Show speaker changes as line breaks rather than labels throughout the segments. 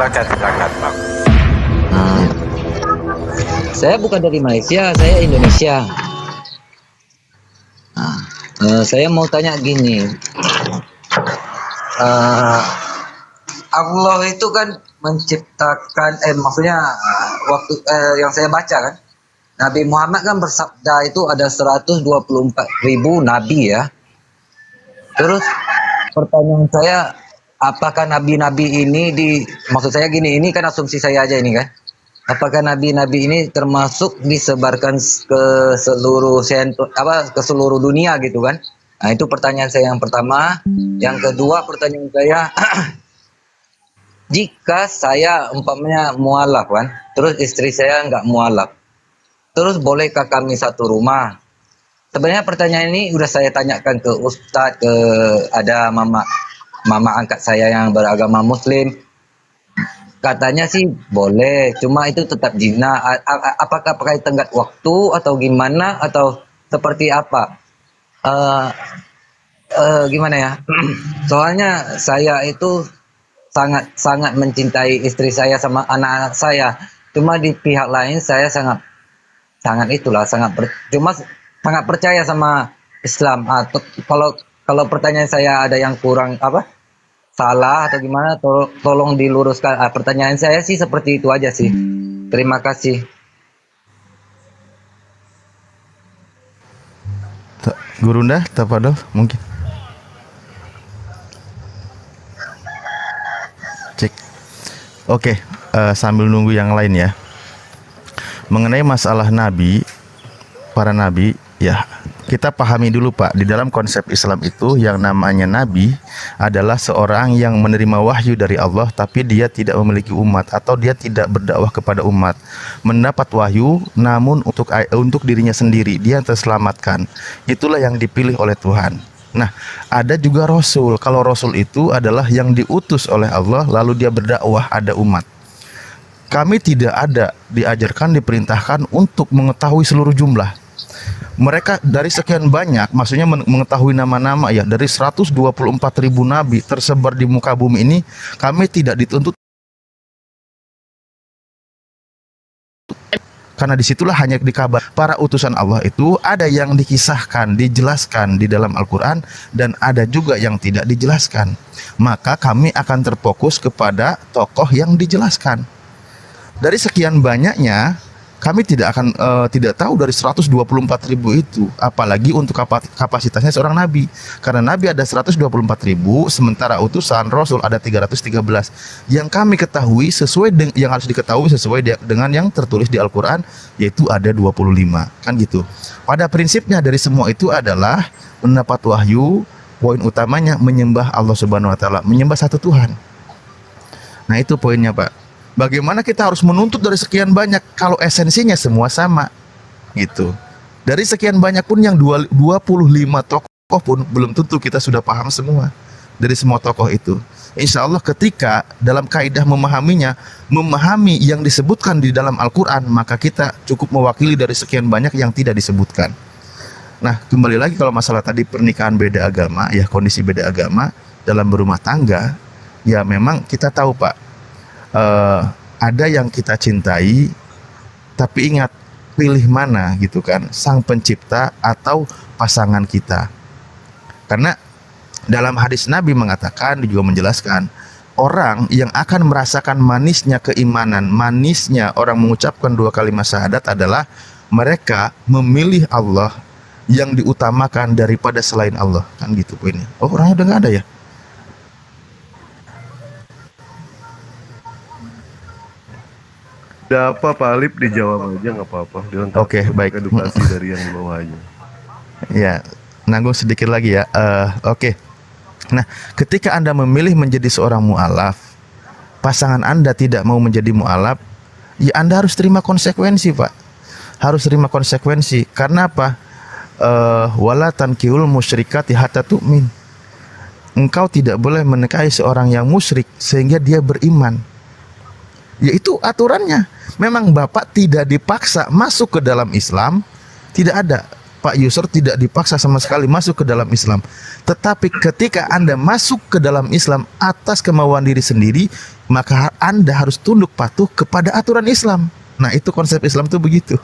Silakan, Bang.
Nah, saya bukan dari Malaysia, saya Indonesia. Nah, saya mau tanya gini, eh, Allah itu kan menciptakan, maksudnya waktu yang saya baca kan, Nabi Muhammad kan bersabda itu ada 124.000 nabi ya. Terus pertanyaan saya, apakah nabi-nabi ini maksud saya gini, ini kan asumsi saya aja ini kan. Apakah nabi-nabi ini termasuk disebarkan ke ke seluruh dunia gitu kan? Nah, itu pertanyaan saya yang pertama. Yang kedua, pertanyaan saya, jika saya umpamanya mualaf kan, terus istri saya nggak mualaf, terus bolehkah kami satu rumah? Sebenarnya pertanyaan ini udah saya tanyakan ke Ustadz, ada mama angkat saya yang beragama Muslim. Katanya sih boleh, cuma itu tetap zina. Apakah pakai tenggat waktu atau gimana atau seperti apa? Gimana ya? Soalnya saya itu sangat mencintai istri saya sama anak-anak saya. Cuma di pihak lain saya sangat cuma sangat percaya sama Islam. Kalau pertanyaan saya ada yang kurang salah atau gimana, tolong diluruskan. Pertanyaan saya sih seperti itu aja sih. Terima kasih.
Gurunda, Tafadhol mungkin. Cek. Oke, sambil nunggu yang lain ya. Mengenai masalah nabi, para nabi, ya kita pahami dulu Pak, di dalam konsep Islam itu yang namanya nabi adalah seorang yang menerima wahyu dari Allah tapi dia tidak memiliki umat atau dia tidak berdakwah kepada umat. Mendapat wahyu namun untuk dirinya sendiri, dia terselamatkan. Itulah yang dipilih oleh Tuhan. Nah, ada juga rasul. Kalau rasul itu adalah yang diutus oleh Allah lalu dia berdakwah, ada umat. Kami tidak ada diajarkan, diperintahkan untuk mengetahui seluruh jumlah. Mereka dari sekian banyak, maksudnya mengetahui nama-nama ya, dari 124.000 nabi tersebar di muka bumi ini, kami tidak dituntut. Karena disitulah hanya dikabar para utusan Allah itu ada yang dikisahkan, dijelaskan di dalam Al-Quran, dan ada juga yang tidak dijelaskan. Maka kami akan terfokus kepada tokoh yang dijelaskan. Dari sekian banyaknya, kami tidak tahu dari 124.000 itu, apalagi untuk kapasitasnya seorang nabi. Karena nabi ada 124.000, sementara utusan rasul ada 313. Yang kami ketahui yang harus diketahui sesuai dengan yang tertulis di Al-Qur'an, yaitu ada 25. Kan gitu. Pada prinsipnya dari semua itu adalah mendapat wahyu, poin utamanya menyembah Allah Subhanahu wa taala, menyembah satu Tuhan. Nah, itu poinnya, Pak. Bagaimana kita harus menuntut dari sekian banyak kalau esensinya semua sama gitu. Dari sekian banyak pun yang 25 tokoh pun belum tentu kita sudah paham semua dari semua tokoh itu. Insya Allah ketika dalam kaidah memahami yang disebutkan di dalam Al-Quran, maka kita cukup mewakili dari sekian banyak yang tidak disebutkan. Nah, kembali lagi kalau masalah tadi pernikahan beda agama, ya kondisi beda agama dalam berumah tangga, ya memang kita tahu Pak, ada yang kita cintai, tapi ingat pilih mana gitu kan, sang pencipta atau pasangan kita. Karena dalam hadis Nabi mengatakan, juga menjelaskan, orang yang akan merasakan manisnya keimanan, manisnya orang mengucapkan 2 kalimat syahadat adalah mereka memilih Allah yang diutamakan daripada selain Allah. Kan gitu poinnya. Oh, orangnya udah nggak ada ya?
Ada apa Pak Alip, dijawab aja nggak apa-apa.
Oke, baik.
Edukasi dari yang di bawahnya.
Ya, nanggung sedikit lagi ya. Oke. Nah, ketika Anda memilih menjadi seorang mu'alaf, pasangan Anda tidak mau menjadi mu'alaf, ya Anda harus terima konsekuensi, Pak. Harus terima konsekuensi. Karena apa? Wala tankihul musyrikati hatta tu'min. Engkau tidak boleh menikahi seorang yang musyrik sehingga dia beriman. Yaitu aturannya. Memang bapak tidak dipaksa masuk ke dalam Islam, tidak ada. Pak Yusr tidak dipaksa sama sekali masuk ke dalam Islam. Tetapi ketika Anda masuk ke dalam Islam atas kemauan diri sendiri, maka Anda harus tunduk patuh kepada aturan Islam. Nah, itu konsep Islam itu begitu.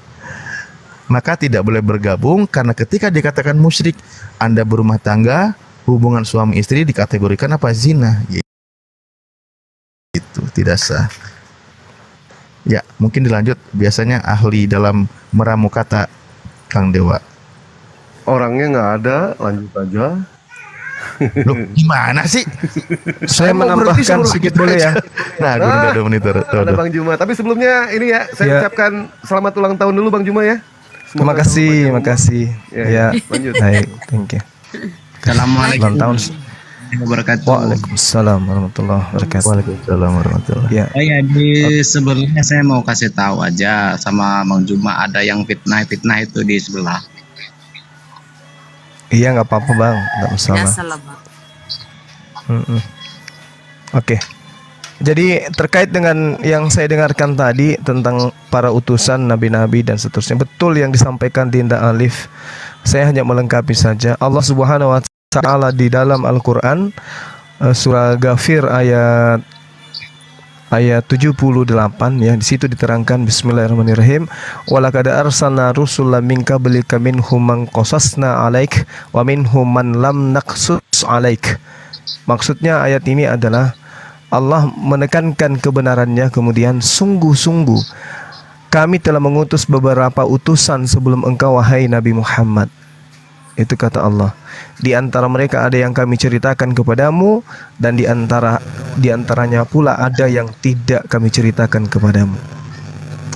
Maka tidak boleh bergabung, karena ketika dikatakan musyrik, Anda berumah tangga, hubungan suami istri dikategorikan apa? Zina. Itu tidak sah. Ya, mungkin dilanjut. Biasanya ahli dalam meramu kata Kang Dewa.
Orangnya nggak ada, lanjut aja.
Loh, gimana sih?
Saya
mau
menambahkan
berhenti
sedikit boleh ya.
Nah, guru udah 2 menit.
Ada Bang Juma. Tapi sebelumnya ini ya, saya
Ya.
ucapkan selamat ulang tahun dulu Bang Juma ya.
Terima
Semoga
kasih,
tahun
terima
panjang.
kasih.
Ya,
Ya,
lanjut.
baik, thank you.
Assalamualaikum
Ulang tahun.
warahmatullahi wabarakatuh.
Waalaikumsalam warahmatullahi wabarakatuh.
Waalaikumsalam warahmatullahi.
Ya,
Oh ya, di sebelumnya saya mau kasih tahu aja sama Bang Juma, ada yang fitnah itu di sebelah.
iya nggak apa-apa bang, nggak masalah.
Biasalah bang.
Mm-mm. Oke. Jadi terkait dengan yang saya dengarkan tadi tentang para utusan nabi-nabi dan seterusnya, betul yang disampaikan Dinda Alif. Saya hanya melengkapi saja. Allah Subhanahu wa taala di dalam Al-Qur'an surah Ghafir ayat 78 ya, di situ diterangkan bismillahirrahmanirrahim, walaqad arsalna rusulan min qablika minhum man qasasna 'alaik wa minhum man lam naqsus 'alaik. Maksudnya ayat ini adalah Allah menekankan kebenarannya, kemudian sungguh-sungguh kami telah mengutus beberapa utusan sebelum engkau wahai Nabi Muhammad. Itu kata Allah. Di antara mereka ada yang kami ceritakan kepadamu, dan di antaranya pula ada yang tidak kami ceritakan kepadamu.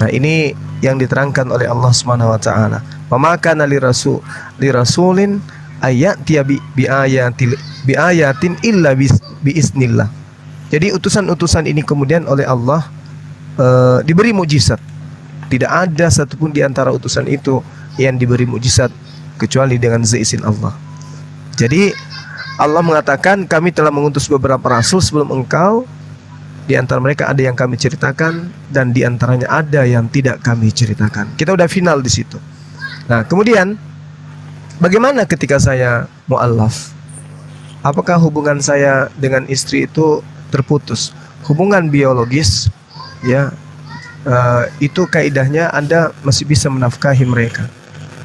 Nah, ini yang diterangkan oleh Allah Subhanahu wa taala. Wa ma kana lirasulin ayatiya bi ayatin illa bi iznillah. Jadi utusan-utusan ini kemudian oleh Allah diberi mukjizat. Tidak ada satupun di antara utusan itu yang diberi mukjizat kecuali dengan seizin Allah. Jadi Allah mengatakan kami telah mengutus beberapa rasul sebelum engkau. Di antara mereka ada yang kami ceritakan dan di antaranya ada yang tidak kami ceritakan. Kita udah final di situ. Nah, kemudian bagaimana ketika saya mu'allaf? Apakah hubungan saya dengan istri itu terputus? Hubungan biologis ya, itu kaidahnya Anda masih bisa menafkahi mereka.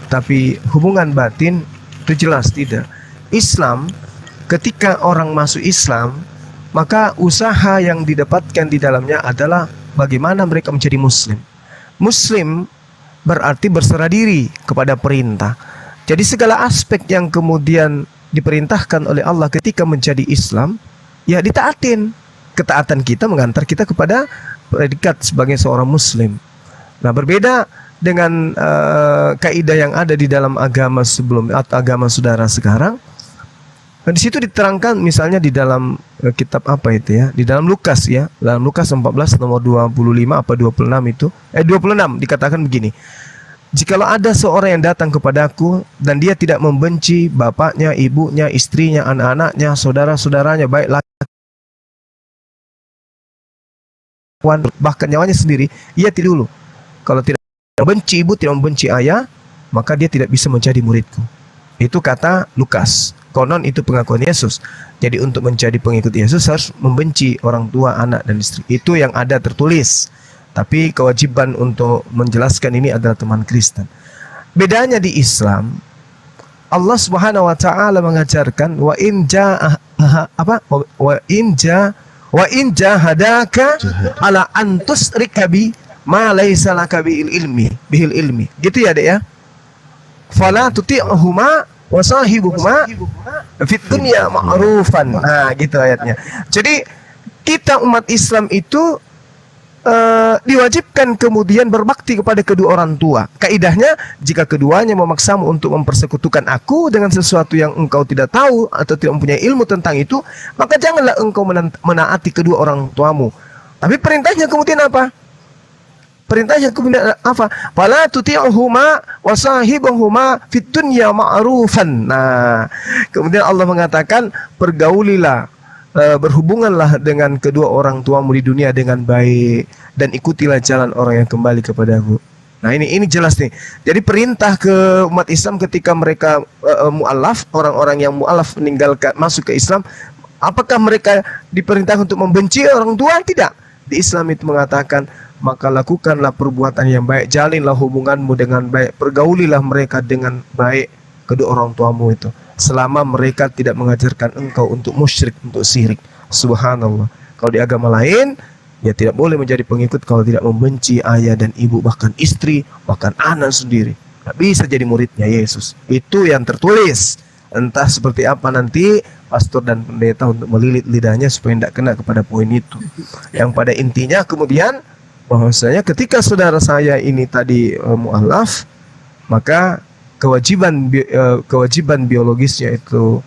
Tapi hubungan batin itu jelas tidak. Islam, ketika orang masuk Islam, maka usaha yang didapatkan di dalamnya adalah bagaimana mereka menjadi muslim. Muslim berarti berserah diri kepada perintah. Jadi segala aspek yang kemudian diperintahkan oleh Allah ketika menjadi Islam, ya ditaatin. Ketaatan kita mengantar kita kepada predikat sebagai seorang muslim. Nah, berbeda dengan kaidah yang ada di dalam agama sebelum atau agama saudara sekarang. Nah, di situ diterangkan misalnya di dalam kitab apa itu ya? Di dalam Lukas ya. Dalam Lukas 14 nomor 25 apa 26 itu? 26 dikatakan begini. Jikalau ada seorang yang datang kepadaku dan dia tidak membenci bapaknya, ibunya, istrinya, anak-anaknya, saudara-saudaranya, baik laki bahkan nyawanya sendiri, ia tidak dulu. Kalau tidak membenci ibu, tidak membenci ayah, maka dia tidak bisa menjadi muridku. Itu kata Lukas. Konon itu pengakuan Yesus. Jadi untuk menjadi pengikut Yesus harus membenci orang tua, anak, dan istri. Itu yang ada tertulis. Tapi kewajiban untuk menjelaskan ini adalah teman Kristen. Bedanya di Islam, Allah Subhanahu wa taala mengajarkan wa in jahadaka ala antus rikabi ma laisa laka bihil ilmi. Gitu ya, Dek ya. Fala tuti'huma wa sahibuhuma fid dunya ma'rufan. Nah, gitu ayatnya. Jadi kita umat Islam itu diwajibkan kemudian berbakti kepada kedua orang tua. Kaidahnya, jika keduanya memaksamu untuk mempersekutukan aku dengan sesuatu yang engkau tidak tahu atau tidak mempunyai ilmu tentang itu, maka janganlah engkau menaati kedua orang tuamu. Tapi perintahnya kemudian apa? Perintahnya kemudian apa? Fala tuti'uhuma wa sahibuhuma fid dunya ma'rufan. Nah, kemudian Allah mengatakan, pergaulilah, berhubunganlah dengan kedua orang tuamu di dunia dengan baik, dan ikutilah jalan orang yang kembali kepadaku. Nah ini jelas nih. Jadi perintah ke umat Islam ketika mereka mu'alaf, orang-orang yang mu'alaf meninggalkan masuk ke Islam, apakah mereka diperintah untuk membenci orang tua? Tidak. Di Islam itu mengatakan, maka lakukanlah perbuatan yang baik, jalinlah hubunganmu dengan baik, pergaulilah mereka dengan baik, kedua orang tuamu itu, selama mereka tidak mengajarkan engkau untuk musyrik, untuk syirik. Subhanallah. Kalau di agama lain, ya tidak boleh menjadi pengikut kalau tidak membenci ayah dan ibu, bahkan istri, bahkan anak sendiri. Tidak bisa jadi muridnya Yesus. Itu yang tertulis. Entah seperti apa nanti pastor dan pendeta untuk melilit lidahnya supaya tidak kena kepada poin itu. Yang pada intinya kemudian bahwasanya ketika saudara saya ini tadi mu'alaf, maka kewajiban biologisnya itu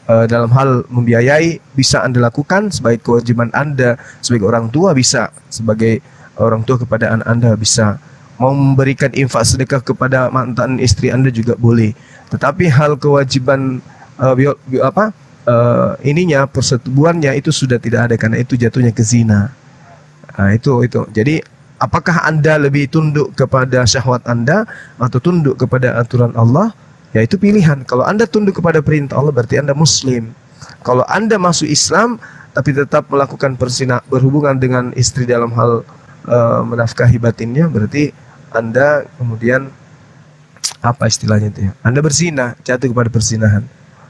dalam hal membiayai bisa Anda lakukan sebagai kewajiban Anda sebagai orang tua, bisa sebagai orang tua kepada anak Anda, bisa mau memberikan infak sedekah kepada mantan istri Anda juga boleh. Tetapi hal kewajiban persetubuhannya itu sudah tidak ada, karena itu jatuhnya ke zina. Nah, itu. Jadi apakah Anda lebih tunduk kepada syahwat Anda atau tunduk kepada aturan Allah? Ya itu pilihan. Kalau Anda tunduk kepada perintah Allah berarti Anda muslim. Kalau Anda masuk Islam tapi tetap melakukan berhubungan dengan istri dalam hal menafkahi batinnya, berarti Anda kemudian apa istilahnya itu ya? Anda berzina, jatuh kepada perzinahan.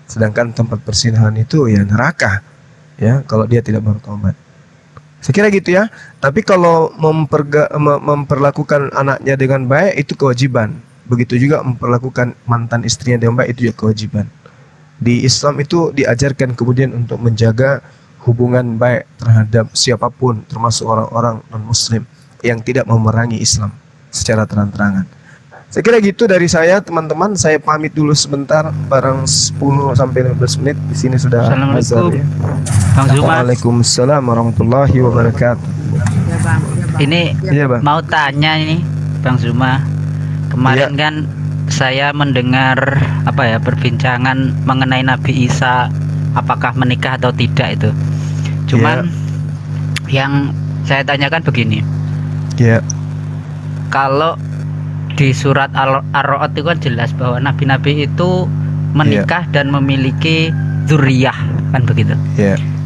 Sedangkan tempat perzinahan itu ya neraka. Ya, kalau dia tidak bertobat. Saya kira gitu ya. Tapi kalau memperlakukan anaknya dengan baik itu kewajiban. Begitu juga memperlakukan mantan istrinya dengan baik itu juga kewajiban. Di Islam itu diajarkan kemudian untuk menjaga hubungan baik terhadap siapapun, termasuk orang-orang non-muslim yang tidak memerangi Islam secara terang-terangan. Saya kira gitu dari saya, teman-teman. Saya pamit dulu sebentar, barang 10 sampai 15 menit. Di sini sudah azan ya.
Bang Zuma.
Waalaikumsalam warahmatullahi wabarakatuh.
Ya Bang. Ini
Iya, Bang.
mau tanya ini Bang Zuma. Kemarin kan saya mendengar perbincangan mengenai Nabi Isa apakah menikah atau tidak itu. Cuman yang saya tanyakan begini.
Ya.
Kalau di surat Ar-Ra'd itu kan jelas bahwa nabi-nabi itu menikah dan memiliki dzurriyyah, kan begitu.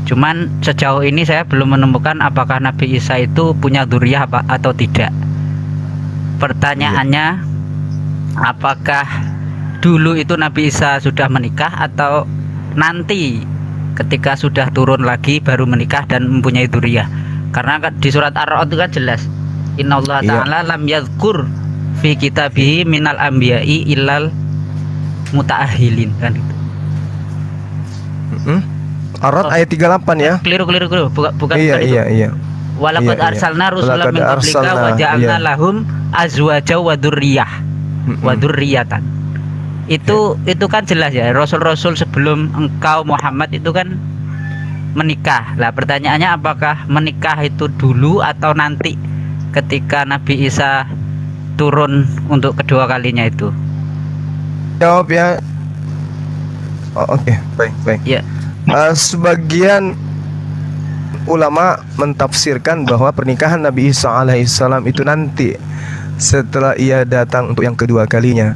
Cuman sejauh ini saya belum menemukan apakah Nabi Isa itu punya dzurriyyah atau tidak. Pertanyaannya, apakah dulu itu Nabi Isa sudah menikah atau nanti ketika sudah turun lagi baru menikah dan mempunyai dzurriyyah? Karena di surat Ar-Ra'd itu kan jelas, innallaha ta'ala lam yadhkur fi kitabihi minal anbiya'i illal muta'ahhilin, kan gitu.
Ar-Ra'd ayat 38 ya.
Keliru. Bukan
Iya.
Walaqad arsalna rusulan min qablika wa ja'alna lahum azwaja wa dzurriyyah wa dzurriyyatan. Itu kan jelas ya, rasul-rasul sebelum engkau Muhammad itu kan menikah. Lah pertanyaannya, apakah menikah itu dulu atau nanti ketika Nabi Isa turun untuk kedua kalinya itu?
Jawab ya. Oke, baik.
Ya.
Sebagian ulama mentafsirkan bahwa pernikahan Nabi Isa alaihissalam itu nanti setelah ia datang untuk yang kedua kalinya.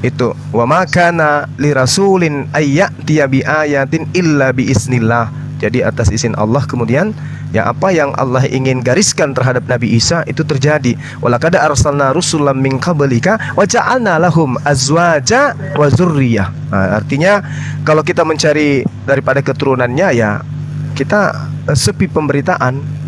Itu wa ma kana li rasulin ayyatiya bi ayatin illa bi isnillah. Jadi atas izin Allah kemudian ya apa yang Allah ingin gariskan terhadap Nabi Isa itu terjadi. Walaqad arsalna rusulan min qablika wa ja'alna lahum azwaja wa dzurriyyah. Artinya kalau kita mencari daripada keturunannya ya kita sepi pemberitaan.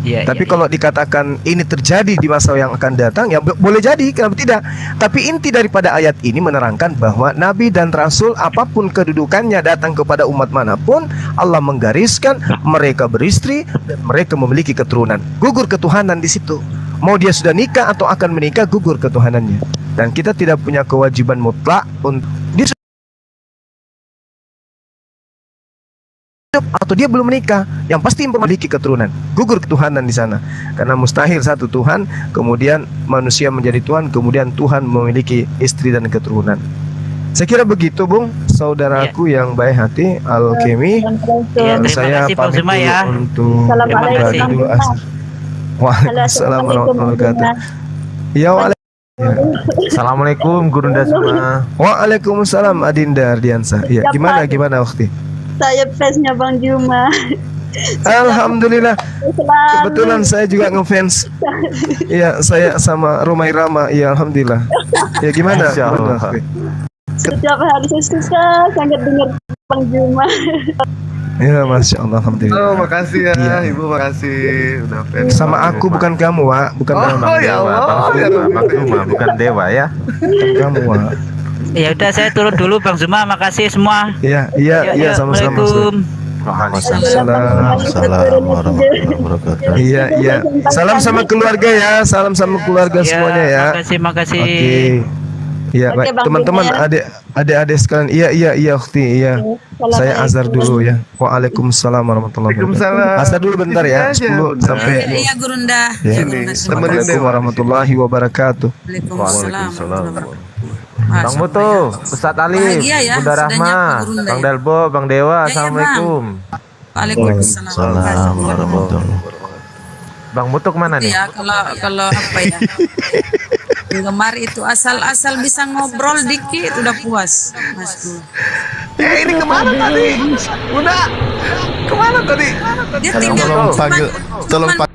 Tapi kalau dikatakan ini terjadi di masa yang akan datang, ya boleh jadi, kenapa tidak? Tapi inti daripada ayat ini menerangkan bahwa Nabi dan Rasul apapun kedudukannya datang kepada umat manapun, Allah menggariskan mereka beristri dan mereka memiliki keturunan. Gugur ketuhanan di situ. Mau dia sudah nikah atau akan menikah, gugur ketuhanannya. Dan kita tidak punya kewajiban mutlak untuk dia atau dia belum menikah, yang pasti memiliki keturunan, gugur ketuhanan di sana. Karena mustahil satu Tuhan kemudian manusia menjadi Tuhan, kemudian Tuhan memiliki istri dan keturunan. Saya kira begitu, Bung, saudaraku yang baik hati Al-Kemi. Saya pamit dulu untuk
Assalamualaikum.
dulu asar. Waalaikumsalam warahmatullahi wabarakatuh. Ya
Assalamualaikum Gurunda semua.
Waalaikumsalam Adinda Ardiansa. Ya, gimana Wakti?
Saya fansnya Bang Juma.
Alhamdulillah. Kebetulan saya juga ngefans. Iya, saya sama Romai Rama. Iya, alhamdulillah. Ya gimana?
Masya Allah.
Setiap hari saya suka sangat dengar Bang Juma.
Ya, masya Allah, alhamdulillah.
Oh, makasih ya,
Iya.
Ibu, makasih udah fans.
Sama aku bukan kamu, Wak. Bukan kamu.
Oh, ya Allah. Ya
Bang Juma bukan dewa ya.
Bukan kamu, Wak.
Ya udah saya turun dulu Bang Juma, makasih semua.
Iya,
Ya,
sama-sama.
Assalamualaikum.
Assalamualaikum warahmatullahi wabarakatuh.
Iya. Salam sama keluarga ya. Salam sama keluarga semuanya ya.
Makasih.
Oke. Iya,
Oke,
baik.
Bang
Teman-teman,
Juma
adik-adik sekalian. Iya, Ukti. Iya. Saya azar dulu ya. Waalaikumsalam warahmatullahi wabarakatuh.
Waalaikumsalam.
Azar dulu bentar ya. 10 sampai
Iya Gurunda.
Ya.
Temenin
Assalamualaikum warahmatullahi wabarakatuh.
Waalaikumsalam.
Bang Mutu, Ustadz Ali,
Bahagia ya,
Bunda
sudah
Rahma,
nyapa Gurunda
Bang
ya.
Dalbo, Bang Dewa,
Bang.
Assalamualaikum.
Waalaikumsalam.
Assalamualaikum warahmatullahi wabarakatuh.
Bang Mutu kemana nih?
Ya kalau apa ya? Penggemar itu asal bisa ngobrol dikit udah puas, Mas.
Ini kemana tadi? Udah. Kemana tadi?
Dia tinggal
Tolong
cuman-
panggil, tolong
cuman